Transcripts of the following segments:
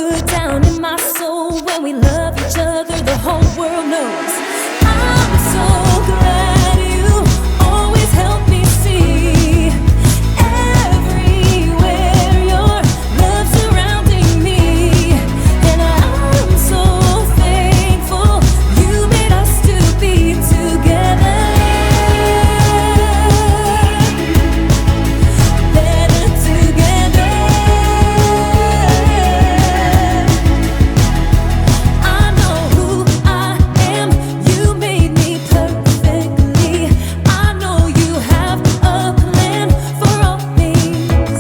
good down in my soul when we love each other, the whole world knows. I'm so glad you always help me see everywhere your love surrounding me. And I'm so thankful you made us to be together. Better together. I know who I am. You made me perfectly. I know you have a plan for all things.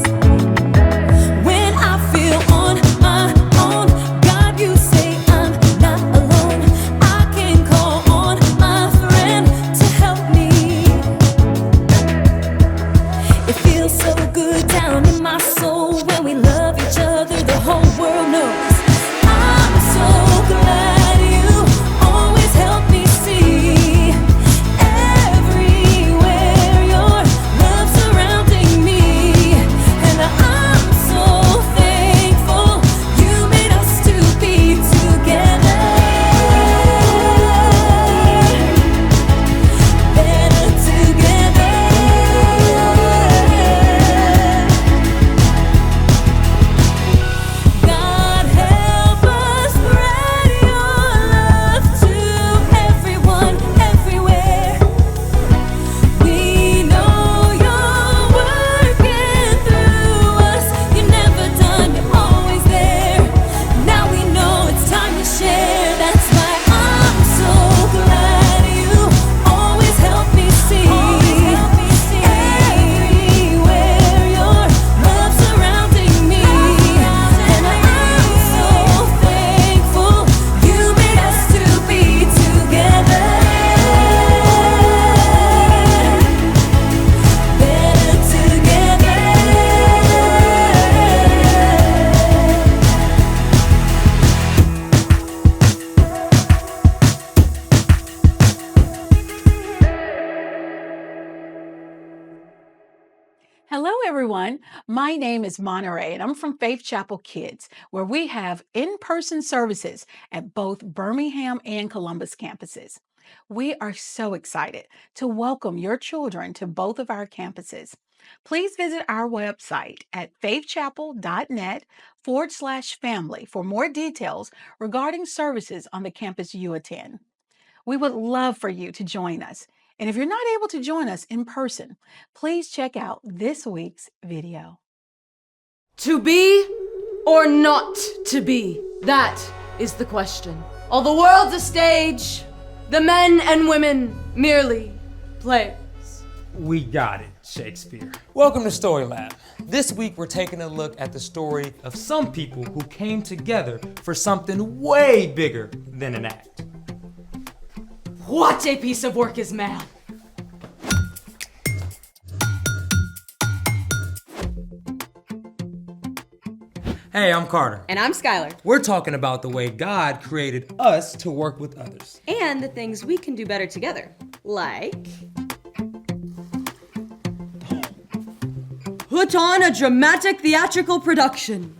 When I feel on my own, God, you say I'm not alone. I can call on my friend to help me. It feels so good down in my soul when we love each other, the whole world knows. I'm so glad you always help me see everywhere your love surrounding me. And I'm so thankful you made us to be together. Better together. God help us spread your love to everyone, everywhere. We know you're working through us. You're never done, you're always there. Now we know it's time to share. That's why I'm so glad you always help me see everywhere your love surrounding me. And I'm so thankful you made us to be together. Better together. Hello, everyone. My name is Monterey, and I'm from FaithChapel Kids, where we have in-person services at both Birmingham and Columbus campuses. We are so excited to welcome your children to both of our campuses. Please visit our website at faithchapel.net/family for more details regarding services on the campus you attend. We would love for you to join us. And if you're not able to join us in person, please check out this week's video. To be or not to be? That is the question. All the world's a stage, the men and women merely players. We got it, Shakespeare. Welcome to Story Lab. This week we're taking a look at the story Of some people who came together for something way bigger than an act. What a piece of work is man! Hey, I'm Carter. And I'm Skylar. We're talking about the way God created us to work with others. And the things we can do better together. Like... put on a dramatic theatrical production.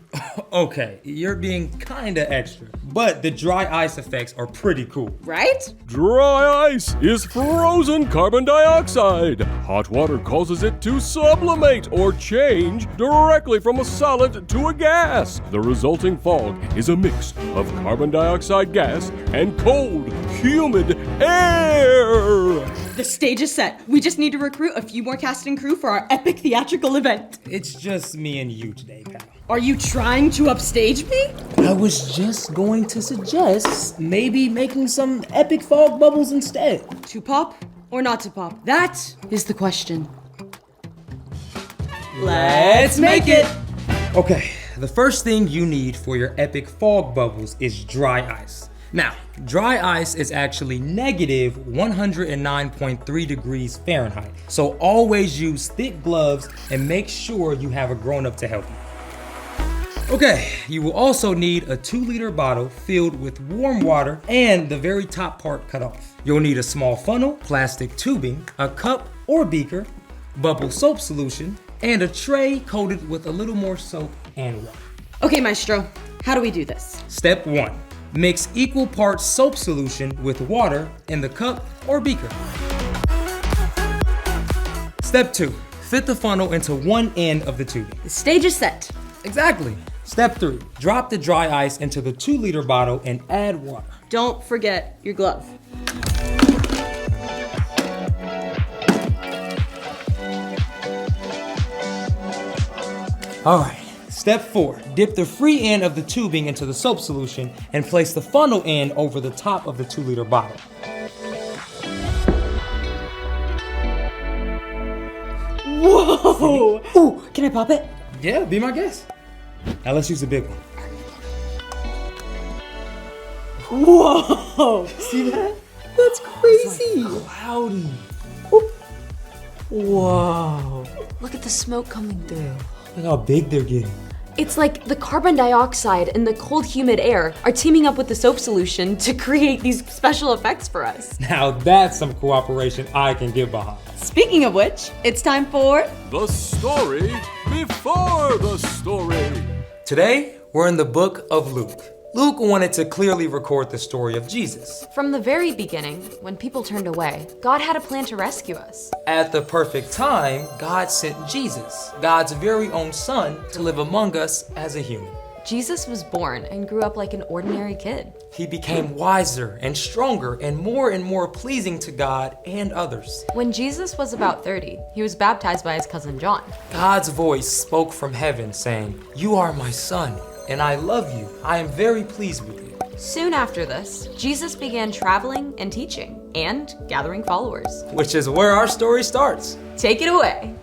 Okay, you're being kinda extra, but the dry ice effects are pretty cool. Right? Dry ice is frozen carbon dioxide. Hot water causes it to sublimate or change directly from a solid to a gas. The resulting fog is a mix of carbon dioxide gas and cold, humid air. The stage is set. We just need to recruit a few more cast and crew for our epic theatrical event. It's just me and you today, pal. Are you trying to upstage me? I was just going to suggest maybe making some epic fog bubbles instead. To pop or not to pop? That is the question. Let's make it! Okay, the first thing you need for your epic fog bubbles is dry ice. Now, dry ice is actually negative 109.3 degrees Fahrenheit. So always use thick gloves and make sure you have a grown-up to help you. Okay, you will also need a 2-liter bottle filled with warm water and the very top part cut off. You'll need a small funnel, plastic tubing, a cup or beaker, bubble soap solution, and a tray coated with a little more soap and water. Okay, Maestro, how do we do this? Step 1. Mix equal parts soap solution with water in the cup or beaker. Step 2. Fit the funnel into one end of the tubing. The stage is set. Exactly. Step 3. Drop the dry ice into the 2-liter bottle and add water. Don't forget your glove. All right. Step 4. Dip the free end of the tubing into the soap solution and place the funnel end over the top of the 2-liter bottle. Whoa! Ooh, can I pop it? Yeah, be my guest. Now let's use the big one. Whoa! See that? That's crazy! Cloudy. Whoa! Look at the smoke coming through. Look how big they're getting. It's like the carbon dioxide and the cold, humid air are teaming up with the soap solution to create these special effects for us. Now that's some cooperation I can get behind. Speaking of which, it's time for The story before the story. Today, we're in the book of Luke. Luke wanted to clearly record the story of Jesus. From the very beginning, when people turned away, God had a plan to rescue us. At the perfect time, God sent Jesus, God's very own son, to live among us as a human. Jesus was born and grew up like an ordinary kid. He became wiser and stronger and more pleasing to God and others. When Jesus was about 30, he was baptized by his cousin John. God's voice spoke from heaven saying, "You are my son, and I love you. I am very pleased with you." Soon after this, Jesus began traveling and teaching and gathering followers. Which is where our story starts. Take it away.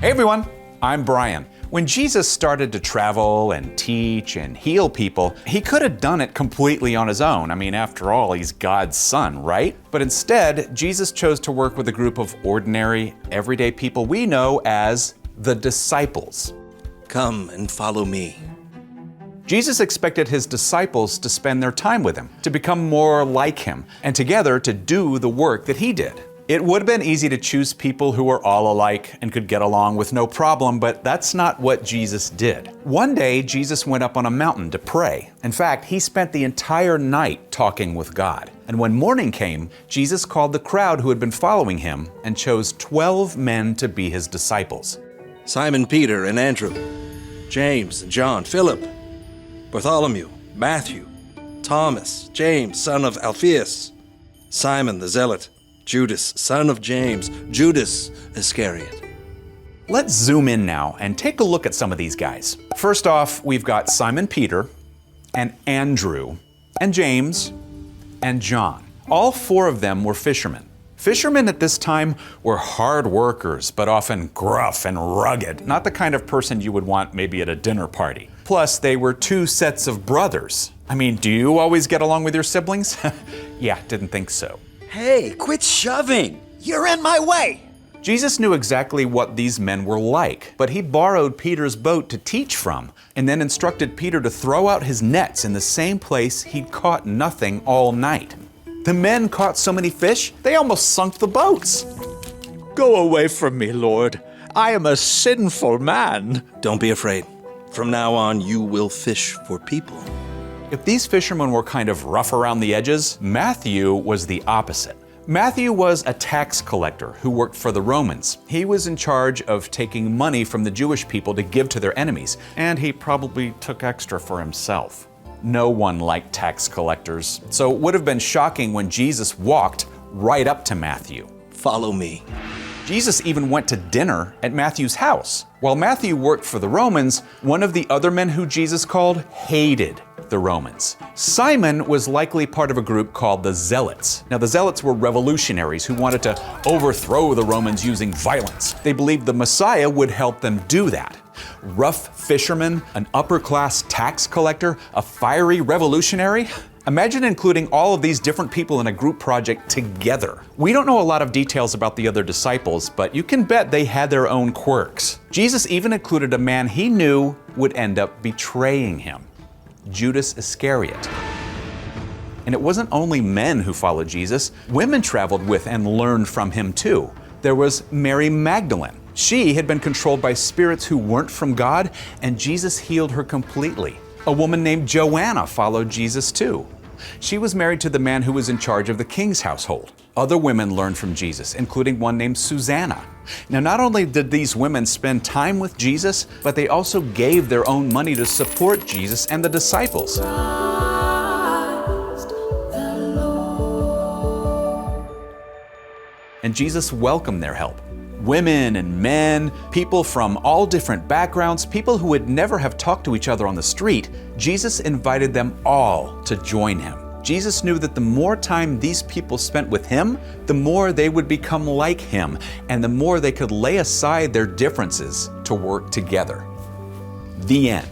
Hey everyone, I'm Brian. When Jesus started to travel and teach and heal people, he could have done it completely on his own. I mean, after all, he's God's son, right? But instead, Jesus chose to work with a group of ordinary, everyday people we know as the disciples. Come and follow me. Jesus expected his disciples to spend their time with him, to become more like him, and together to do the work that he did. It would have been easy to choose people who were all alike and could get along with no problem, but that's not what Jesus did. One day, Jesus went up on a mountain to pray. In fact, he spent the entire night talking with God. And when morning came, Jesus called the crowd who had been following him and chose 12 men to be his disciples. Simon Peter and Andrew, James and John, Philip, Bartholomew, Matthew, Thomas, James, son of Alphaeus, Simon the Zealot, Judas, son of James, Judas Iscariot. Let's zoom in now and take a look at some of these guys. First off, we've got Simon Peter and Andrew and James and John. All 4 of them were fishermen. Fishermen at this time were hard workers, but often gruff and rugged, not the kind of person you would want maybe at a dinner party. Plus, they were 2 sets of brothers. I mean, do you always get along with your siblings? Yeah, didn't think so. Hey, quit shoving! You're in my way! Jesus knew exactly what these men were like, but he borrowed Peter's boat to teach from, and then instructed Peter to throw out his nets in the same place he'd caught nothing all night. The men caught so many fish, they almost sunk the boats. Go away from me, Lord. I am a sinful man. Don't be afraid. From now on, you will fish for people. If these fishermen were kind of rough around the edges, Matthew was the opposite. Matthew was a tax collector who worked for the Romans. He was in charge of taking money from the Jewish people to give to their enemies, and he probably took extra for himself. No one liked tax collectors, so it would have been shocking when Jesus walked right up to Matthew. Follow me. Jesus even went to dinner at Matthew's house. While Matthew worked for the Romans, one of the other men who Jesus called hated the Romans. Simon was likely part of a group called the Zealots. Now, the Zealots were revolutionaries who wanted to overthrow the Romans using violence. They believed the Messiah would help them do that. Rough fishermen, an upper-class tax collector, a fiery revolutionary. Imagine including all of these different people in a group project together. We don't know a lot of details about the other disciples, but you can bet they had their own quirks. Jesus even included a man he knew would end up betraying him, Judas Iscariot. And it wasn't only men who followed Jesus. Women traveled with and learned from him too. There was Mary Magdalene, She had been controlled by spirits who weren't from God, and Jesus healed her completely. A woman named Joanna followed Jesus too. She was married to the man who was in charge of the king's household. Other women learned from Jesus, including one named Susanna. Now, not only did these women spend time with Jesus, but they also gave their own money to support Jesus and the disciples. And Jesus welcomed their help. Women and men, people from all different backgrounds, people who would never have talked to each other on the street, Jesus invited them all to join him. Jesus knew that the more time these people spent with him, the more they would become like him, and the more they could lay aside their differences to work together. The end.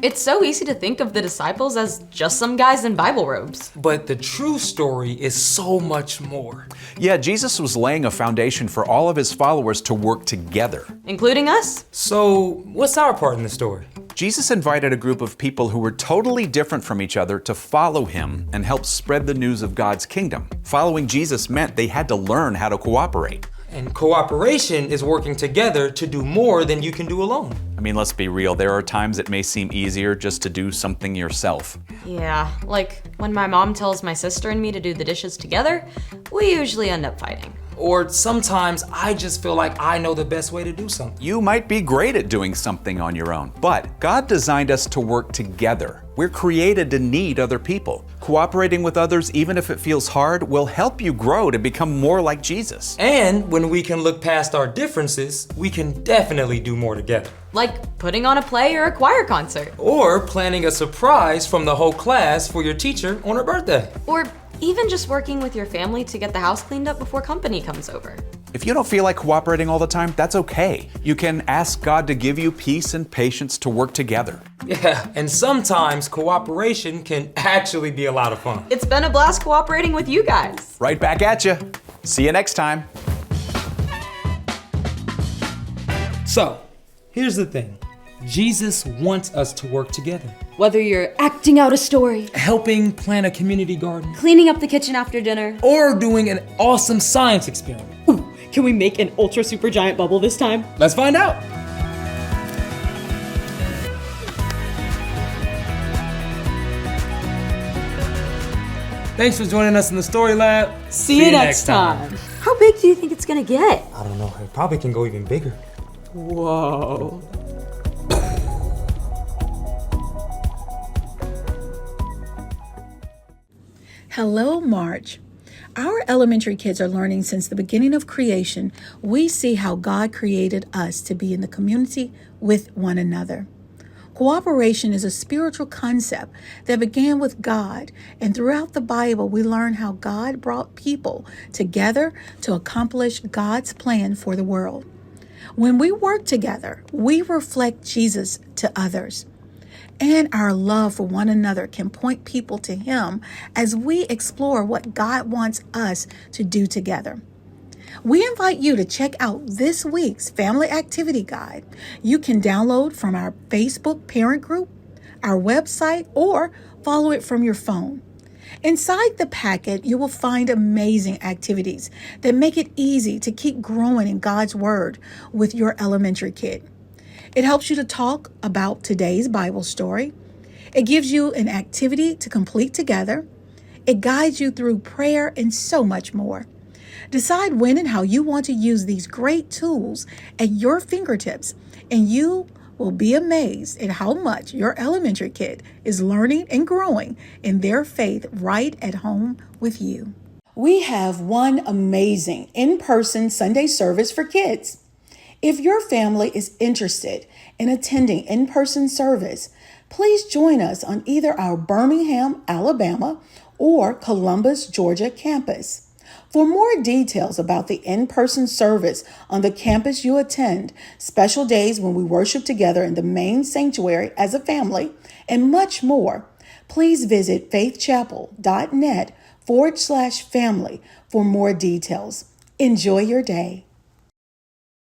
It's so easy to think of the disciples as just some guys in Bible robes. But the true story is so much more. Yeah, Jesus was laying a foundation for all of his followers to work together. Including us? So, what's our part in the story? Jesus invited a group of people who were totally different from each other to follow him and help spread the news of God's kingdom. Following Jesus meant they had to learn how to cooperate. And cooperation is working together to do more than you can do alone. I mean, let's be real, there are times it may seem easier just to do something yourself. Yeah, like when my mom tells my sister and me to do the dishes together, we usually end up fighting. Or sometimes I just feel like I know the best way to do something. You might be great at doing something on your own, but God designed us to work together. We're created to need other people. Cooperating with others, even if it feels hard, will help you grow to become more like Jesus. And when we can look past our differences, we can definitely do more together. Like putting on a play or a choir concert. Or planning a surprise from the whole class for your teacher on her birthday. Or even just working with your family to get the house cleaned up before company comes over. If you don't feel like cooperating all the time, that's okay. You can ask God to give you peace and patience to work together. Yeah, and sometimes cooperation can actually be a lot of fun. It's been a blast cooperating with you guys. Right back at you. See you next time. So, here's the thing. Jesus wants us to work together. Whether you're acting out a story, Helping plant a community garden, cleaning up the kitchen after dinner, or doing an awesome science experiment. Ooh, can we make an ultra super giant bubble this time? Let's find out. Thanks for joining us in the Story Lab. See you next time. how big do you think it's gonna get? I don't know, it probably can go even bigger. Whoa. Hello, March. Our elementary kids are learning since the beginning of creation. We see how God created us to be in the community with one another. Cooperation is a spiritual concept that began with God, and throughout the Bible, we learn how God brought people together to accomplish God's plan for the world. When we work together, we reflect Jesus to others. And our love for one another can point people to Him as we explore what God wants us to do together. We invite you to check out this week's Family Activity Guide. You can download from our Facebook parent group, our website, or follow it from your phone. Inside the packet, you will find amazing activities that make it easy to keep growing in God's Word with your elementary kid. It helps you to talk about today's Bible story. It gives you an activity to complete together. It guides you through prayer and so much more. Decide when and how you want to use these great tools at your fingertips, and you will be amazed at how much your elementary kid is learning and growing in their faith right at home with you. We have one amazing in-person Sunday service for kids. If your family is interested in attending in-person service, please join us on either our Birmingham, Alabama, or Columbus, Georgia campus. For more details about the in-person service on the campus you attend, special days when we worship together in the main sanctuary as a family, and much more, please visit faithchapel.net/family for more details. Enjoy your day.